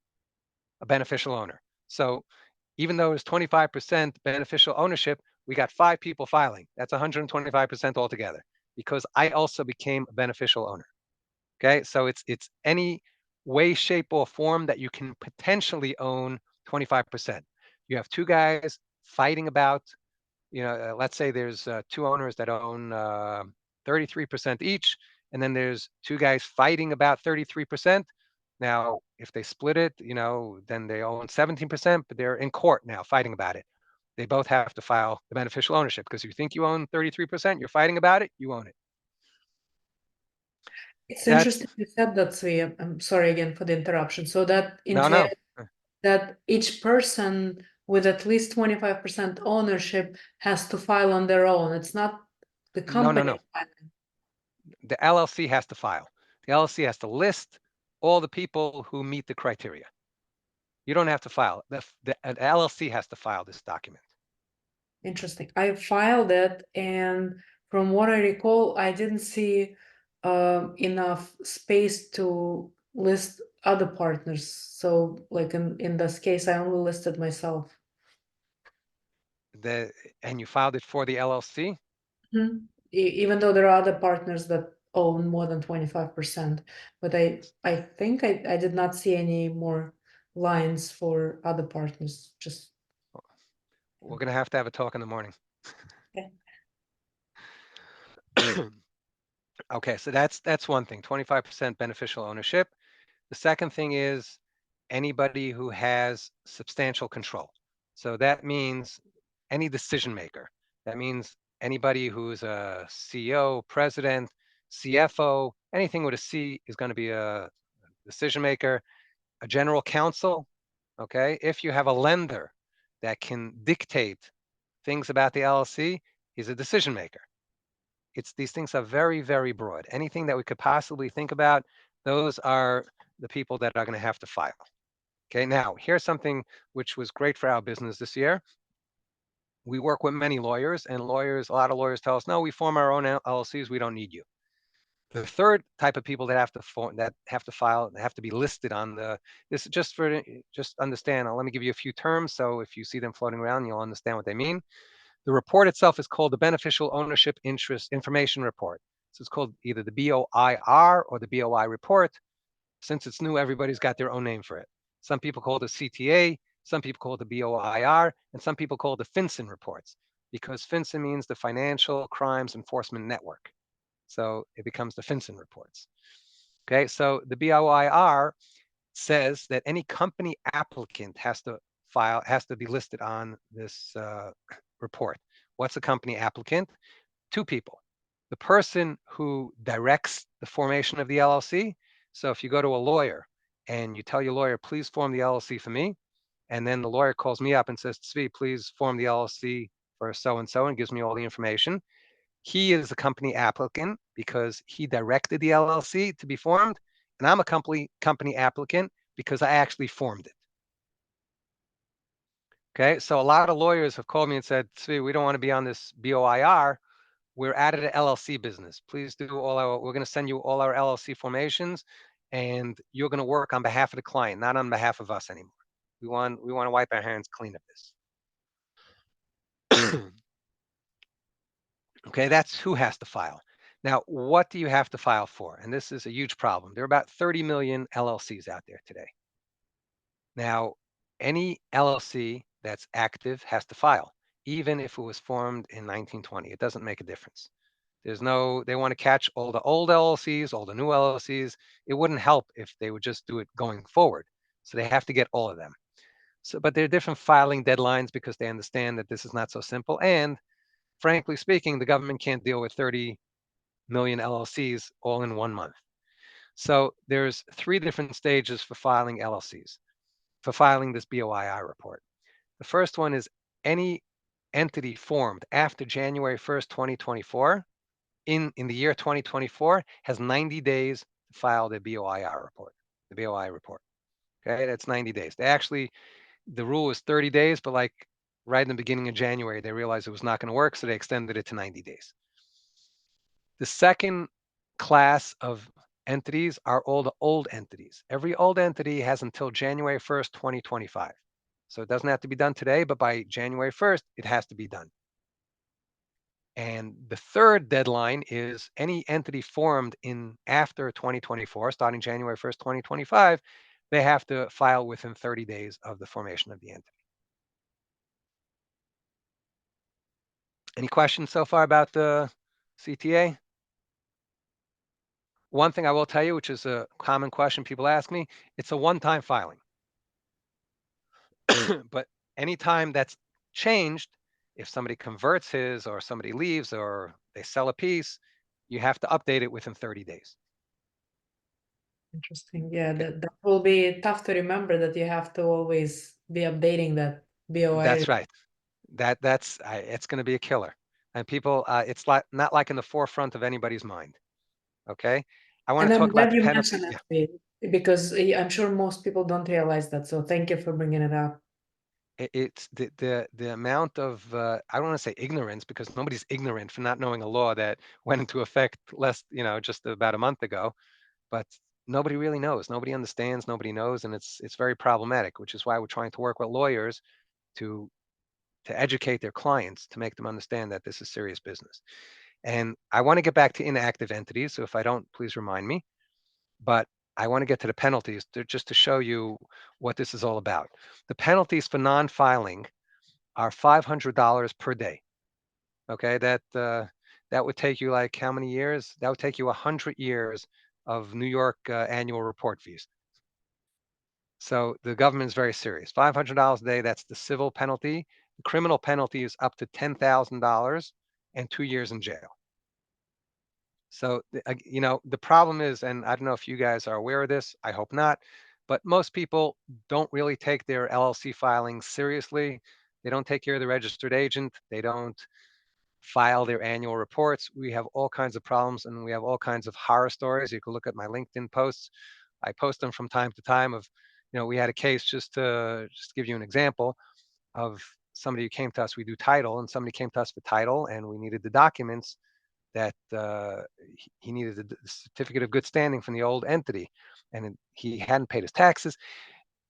S2: A beneficial owner. So even though it's 25% beneficial ownership, we got 5 people filing. That's 125% altogether because I also became a beneficial owner. Okay, so it's any way, shape, or form that you can potentially own 25%. You have 2 guys fighting about, let's say there's 2 owners that own 33% each, and then there's 2 guys fighting about 33%. Now, if they split it, then they own 17%, but they're in court now fighting about it. They both have to file the beneficial ownership because you think you own 33%, you're fighting about it, you own it.
S1: It's
S2: That's
S1: interesting you said that, Tzvi. I'm sorry again for the interruption. So that
S2: no,
S1: entails
S2: no,
S1: that each person with at least 25% ownership has to file on their own. It's not the
S2: no, no,
S1: company
S2: no.
S1: filing.
S2: The LLC has to file. The LLC has to list all the people who meet the criteria. You don't have to file. An LLC has to file this document.
S1: Interesting. I filed it, and from what I recall, I didn't see enough space to list other partners. So, like in this case, I only listed myself.
S2: And you filed it for the LLC.
S1: Mhm. Even though there are other partners that own more than 25%, but I think I did not see any more lines for other partners. Just
S2: We're going to have a talk in the morning.
S1: okay.
S2: Okay, so that's one thing, 25% beneficial ownership. The second thing is anybody who has substantial control. So that means any decision maker. That means anybody who's a CEO, president, CFO, anything with a C is going to be a decision maker, a general counsel. Okay, if you have a lender that can dictate things about the LLC, he's a decision maker. These things are very, very broad. Anything that we could possibly think about, those are the people that are going to have to file. Okay, now here's something which was great for our business this year. We work with many lawyers, and a lot of lawyers tell us, no, we form our own LLCs, we don't need you. The third type of people that have to file, have to be listed on this. Just understand. Let me give you a few terms, so if you see them floating around, you'll understand what they mean. The report itself is called the Beneficial Ownership Interest Information Report. So it's called either the BOIR or the BOI report. Since it's new, everybody's got their own name for it. Some people call it the CTA, some people call it the BOIR, and some people call it the FinCEN reports, because FinCEN means the Financial Crimes Enforcement Network. So it becomes the FinCEN reports. Okay, so the BOIR says that any company applicant has to be listed on this report. What's a company applicant? Two people. The person who directs the formation of the LLC. So if you go to a lawyer and you tell your lawyer, please form the LLC for me, and then the lawyer calls me up and says, Tzvi, please form the LLC for so and gives me all the information. He is a company applicant because he directed the LLC to be formed, and I'm a company applicant because I actually formed it. Okay, so a lot of lawyers have called me and said, Tzvi, we don't want to be on this BOIR. We're out of the LLC business. Please do we're going to send you all our LLC formations, and you're going to work on behalf of the client, not on behalf of us anymore. We want to wipe our hands clean of this. Okay, that's who has to file. Now, what do you have to file for? And this is a huge problem. There are about 30 million LLCs out there today. Now, any LLC that's active has to file, even if it was formed in 1920. It doesn't make a difference. They want to catch all the old LLCs, all the new LLCs. It wouldn't help if they would just do it going forward. So they have to get all of them. So, but there are different filing deadlines because they understand that this is not so simple. And frankly speaking, the government can't deal with 30 million LLCs all in 1 month. So there's 3 different stages for filing LLCs, for filing this BOIR report. The first one is any entity formed after January 1st, 2024, in the year 2024, has 90 days to file the BOIR report, the BOI report. Okay, that's 90 days. The rule is 30 days, but like right in the beginning of January, they realized it was not going to work, so they extended it to 90 days. The second class of entities are all the old entities. Every old entity has until January 1st, 2025. So it doesn't have to be done today, but by January 1st, it has to be done. And the third deadline is any entity formed in after 2024, starting January 1st, 2025, they have to file within 30 days of the formation of the entity. Any questions so far about the CTA? One thing I will tell you, which is a common question people ask me, it's a one-time filing. But anytime that's changed, if somebody converts his or somebody leaves or they sell a piece, you have to update it within 30 days.
S1: Interesting. Yeah,
S2: Okay.
S1: that will be tough to remember that you have to always be updating that BOI.
S2: That's right. It's going to be a killer, and people, it's not like in the forefront of anybody's mind. Okay, I want
S1: And
S2: to
S1: I'm
S2: talk about
S1: glad
S2: the
S1: you
S2: penalty.
S1: mentioned it, because I'm sure most people don't realize that. So thank you for bringing it up.
S2: It's the amount of I don't want to say ignorance, because nobody's ignorant for not knowing a law that went into effect just about a month ago, but nobody really knows. Nobody understands. Nobody knows, and it's very problematic. Which is why we're trying to work with lawyers to educate their clients, to make them understand that this is serious business. And I want to get back to inactive entities. So if I don't, please remind me. But I want to get to the penalties just to show you what this is all about. The penalties for non-filing are $500 per day. Okay, that would take you like how many years? That would take you 100 years of New York annual report fees. So the government is very serious. $500 a day, that's the civil penalty. The criminal penalty is up to $10,000 and 2 years in jail. So, the problem is, and I don't know if you guys are aware of this, I hope not, but most people don't really take their LLC filings seriously. They don't take care of the registered agent. They don't file their annual reports. We have all kinds of problems, and we have all kinds of horror stories. You can look at my LinkedIn posts. I post them from time to time of, we had a case, just to give you an example, of somebody who came to us. We do title, and somebody came to us for title, and we needed the documents that he needed the certificate of good standing from the old entity, and he hadn't paid his taxes.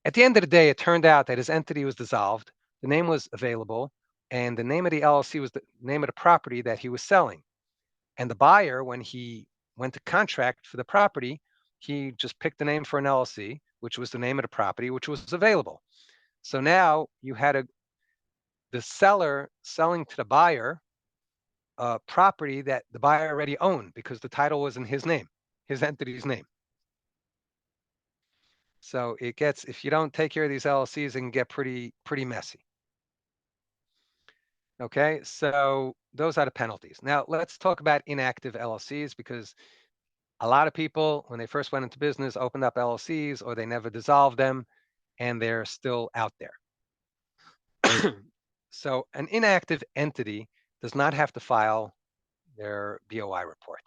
S2: At the end of the day, it turned out that his entity was dissolved. The name was available. and the name of the LLC was the name of the property that he was selling. And the buyer, when he went to contract for the property, he just picked the name for an LLC, which was the name of the property, which was available. So now you had the seller selling to the buyer a property that the buyer already owned because the title was in his name, his entity's name. So it gets, if you don't take care of these LLCs, it can get pretty messy. Okay, so those are the penalties. Now let's talk about inactive LLCs, because a lot of people, when they first went into business, opened up LLCs or they never dissolved them and they're still out there. So an inactive entity does not have to file their BOI report.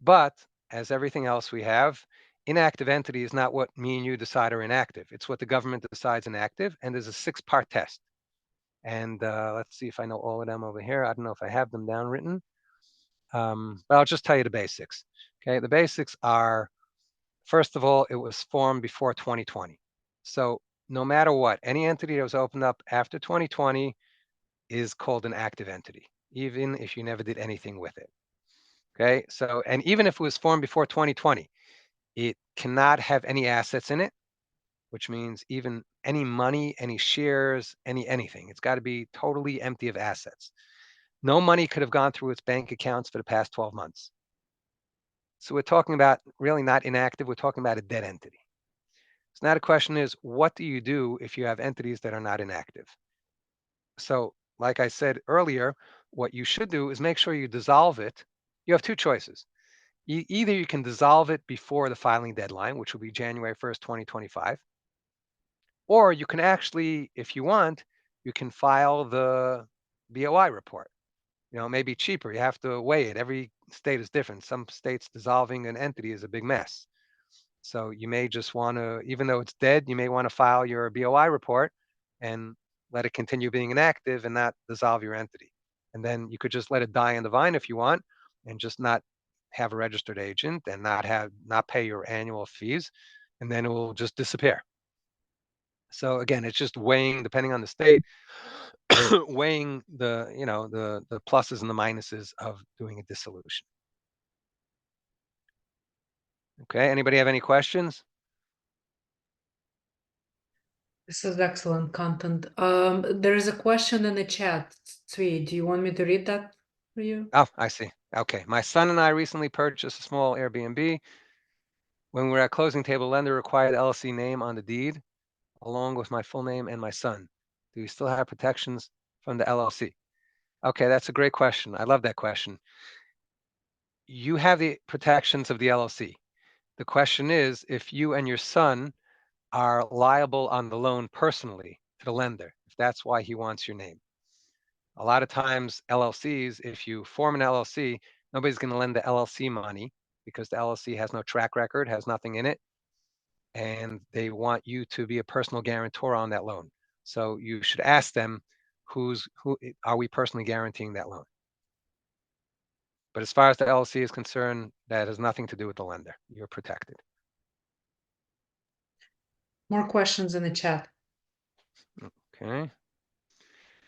S2: But as everything else we have, inactive entity is not what me and you decide are inactive. It's what the government decides inactive, and there's a 6-part test. And let's see if I know all of them over here. I don't know if I have them down written, but I'll just tell you the basics. Okay, the basics are, first of all, it was formed before 2020. So no matter what, any entity that was opened up after 2020 is called an active entity, even if you never did anything with it. Okay, so, and even if it was formed before 2020, it cannot have any assets in it, which means even any money, any shares, anything. It's got to be totally empty of assets. No money could have gone through its bank accounts for the past 12 months. So we're talking about really not inactive, we're talking about a dead entity. So now the question is, what do you do if you have entities that are not inactive? So like I said earlier, what you should do is make sure you dissolve it. You have two choices. Either you can dissolve it before the filing deadline, which will be January 1st, 2025, or you can actually, if you want, you can file the BOI report. You know, it may be cheaper. You have to weigh it. Every state is different. Some states dissolving an entity is a big mess. So you may just want to, even though it's dead, you may want to file your BOI report and let it continue being inactive and not dissolve your entity. And then you could just let it die in the vine if you want, and just not have a registered agent and not pay your annual fees, and then it will just disappear. So again, it's just weighing, depending on the state, weighing the, you know, the pluses and the minuses of doing a dissolution. Okay, anybody have any questions?
S1: This is excellent content. There is a question in the chat. Tzvi, do you want me to read that for you?
S2: Oh, I see. Okay, my son and I recently purchased a small Airbnb. When we were at closing table, lender required LLC name on the deed, along with my full name and my son. Do we still have protections from the LLC? Okay, that's a great question. I love that question. You have the protections of the LLC. The question is, if you and your son are liable on the loan personally to the lender, if that's why he wants your name. A lot of times LLCs, if you form an LLC, nobody's going to lend the LLC money because the LLC has no track record, has nothing in it, and they want you to be a personal guarantor on that loan. So you should ask them, who are we personally guaranteeing that loan? But as far as the LLC is concerned, that has nothing to do with the lender. You're protected.
S1: More questions in the chat.
S2: Okay.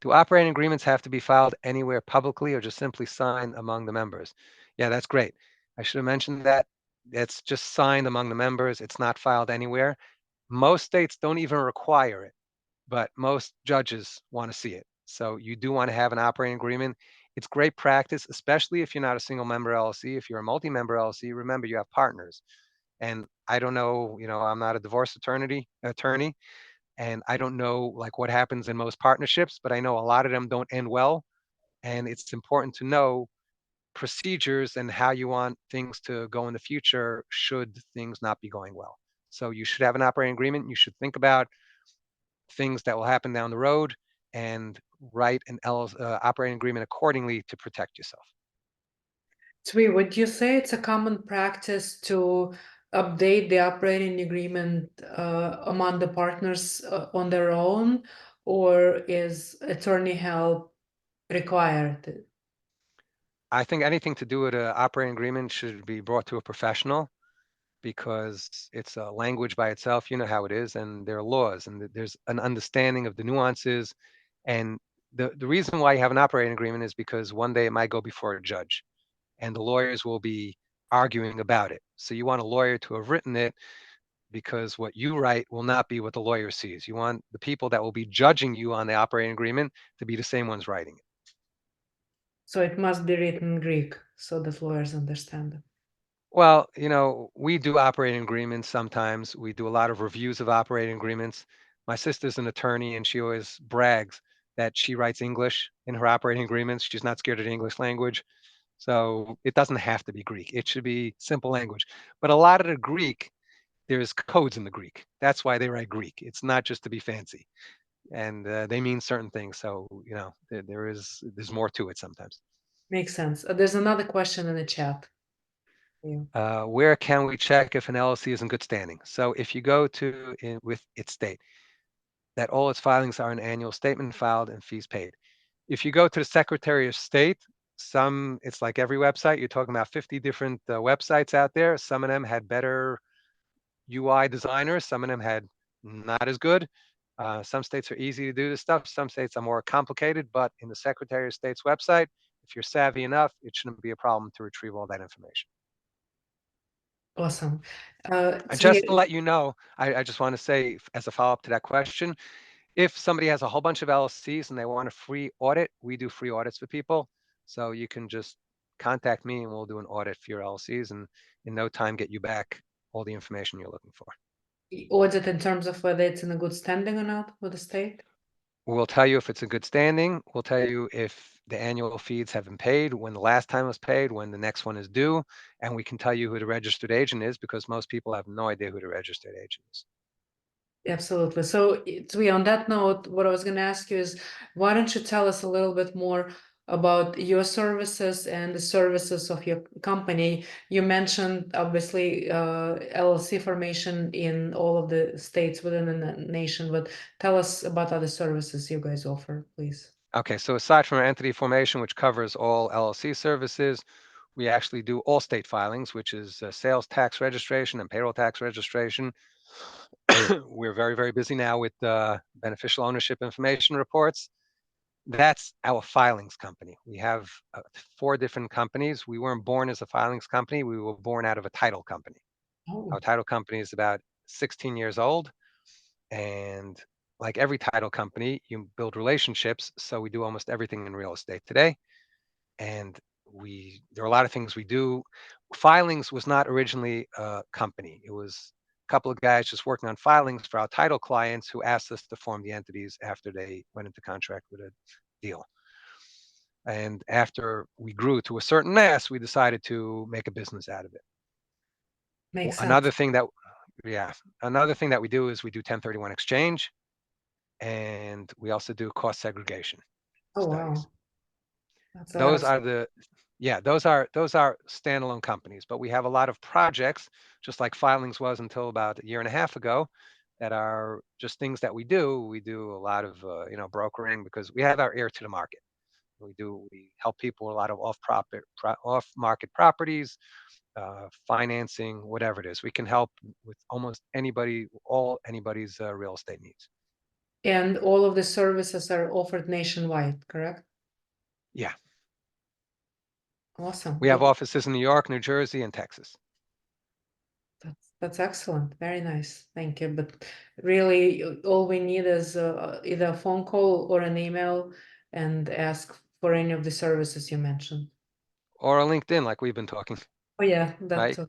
S2: Do operating agreements have to be filed anywhere publicly or just simply signed among the members? Yeah, that's great. I should have mentioned that. It's just signed among the members. It's not filed anywhere. Most states don't even require it, but most judges want to see it. So you do want to have an operating agreement. It's great practice, especially if you're not a single member LLC. If you're a multi-member LLC, remember you have partners. And I don't know, you know, I'm not a divorce attorney, and I don't know like what happens in most partnerships, but I know a lot of them don't end well. And it's important to know procedures and how you want things to go in the future should things not be going well. So you should have an operating agreement. You should think about things that will happen down the road and write an operating agreement accordingly to protect yourself.
S1: Tzvi, would you say it's a common practice to update the operating agreement among the partners on their own, or is attorney help required?
S2: I think anything to do with an operating agreement should be brought to a professional, because it's a language by itself. You know how it is, and there are laws, and there's an understanding of the nuances, and the reason why you have an operating agreement is because one day it might go before a judge, and the lawyers will be arguing about it. So you want a lawyer to have written it, because what you write will not be what the lawyer sees. You want the people that will be judging you on the operating agreement to be the same ones writing it.
S1: So it must be written in Greek so that lawyers understand it.
S2: Well, we do operating agreements sometimes. We do a lot of reviews of operating agreements. My sister's an attorney, and she always brags that she writes English in her operating agreements. She's not scared of the English language. So it doesn't have to be Greek. It should be simple language. But a lot of the Greek, there's codes in the Greek. That's why they write Greek. It's not just to be fancy. And they mean certain things. So, there's more to it sometimes.
S1: Makes sense. There's another question in the chat. Yeah.
S2: Where can we check if an LLC is in good standing? So if you go to with its state, that all its filings are an annual statement filed and fees paid. If you go to the Secretary of State, it's like every website, you're talking about 50 different websites out there. Some of them had better UI designers, some of them had not as good. Some states are easy to do this stuff. Some states are more complicated, but in the Secretary of State's website, if you're savvy enough, it shouldn't be a problem to retrieve all that information.
S1: Awesome.
S2: And just to let you know, I just want to say, as a follow-up to that question, if somebody has a whole bunch of LLCs and they want a free audit, we do free audits for people. So you can just contact me and we'll do an audit for your LLCs, and in no time get you back all the information you're looking for.
S1: Audit in terms of whether it's in a good standing or not with the state?
S2: We'll tell you if it's in good standing. We'll tell you if the annual fees have been paid, when the last time was paid, when the next one is due, and we can tell you who the registered agent is, because most people have no idea who the registered agent is.
S1: Absolutely. So, Tzvi, on that note, what I was going to ask you is, why don't you tell us a little bit more about your services and the services of your company? You mentioned, obviously, LLC formation in all of the states within the nation, but tell us about other services you guys offer, please.
S2: Okay, so aside from our entity formation, which covers all LLC services, we actually do all state filings, which is sales tax registration and payroll tax registration. We're very, very busy now with beneficial ownership information reports. That's our filings company. We have 4 different companies. We weren't born as a filings company. We were born out of a title company.
S1: Oh,
S2: Our title company is about 16 years old. And like every title company, you build relationships. So we do almost everything in real estate today. And there are a lot of things we do. Filings was not originally a company. It was a couple of guys just working on filings for our title clients who asked us to form the entities after they went into contract with a deal. And after we grew to a certain mass, we decided to make a business out of it.
S1: makes sense.
S2: Another thing that we do is we do 1031 exchange, and we also do cost segregation
S1: Oh,
S2: studies.
S1: wow. That's a lot
S2: Those
S1: of
S2: are those are standalone companies, but we have a lot of projects, just like filings was until about a year and a half ago, that are just things that we do. We do a lot of brokering, because we have our ear to the market. We help people with a lot of off-market properties, financing, whatever it is. We can help with almost anybody's real estate needs.
S1: And all of the services are offered nationwide, correct?
S2: Yeah.
S1: Awesome.
S2: We have offices in New York, New Jersey, and Texas.
S1: That's excellent. Very nice. Thank you. But really, all we need is either a phone call or an email and ask for any of the services you mentioned.
S2: Or a LinkedIn, like we've been talking.
S1: Oh, yeah, that's
S2: Right?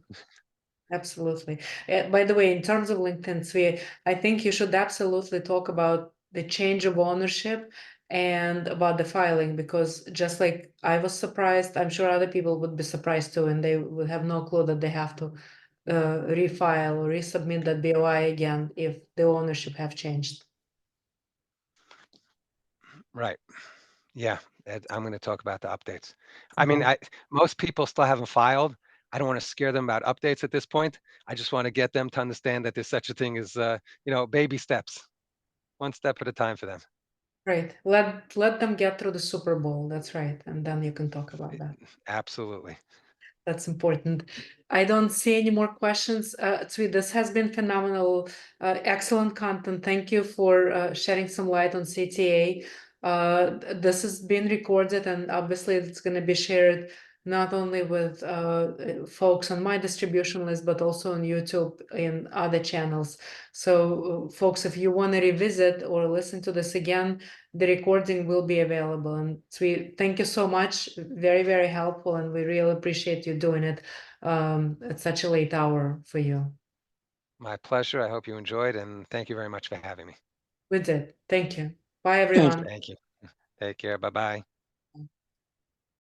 S1: absolutely. By the way, in terms of LinkedIn, Tzvi, I think you should absolutely talk about the change of ownership and about the filing, because just like I was surprised, I'm sure other people would be surprised too, and they would have no clue that they have to refile or resubmit that BOI again if the ownership have changed.
S2: Right. Yeah. I'm going to talk about the updates. I mean, most people still haven't filed. I don't want to scare them about updates at this point. I just want to get them to understand that there's such a thing as, baby steps, one step at a time for them.
S1: Right. Let them get through the Super Bowl. That's right. And then you can talk about that.
S2: Absolutely.
S1: That's important. I don't see any more questions. Tzvi, this has been phenomenal, excellent content. Thank you for shedding some light on CTA. This has been recorded, and obviously it's going to be shared not only with folks on my distribution list, but also on YouTube and other channels. So folks, if you want to revisit or listen to this again, the recording will be available. And Tzvi, thank you so much. Very, very helpful. And we really appreciate you doing it at such a late hour for you.
S2: My pleasure. I hope you enjoyed, and thank you very much for having me.
S1: We did. Thank you. Bye, everyone.
S2: Thank you. Take care. Bye-bye.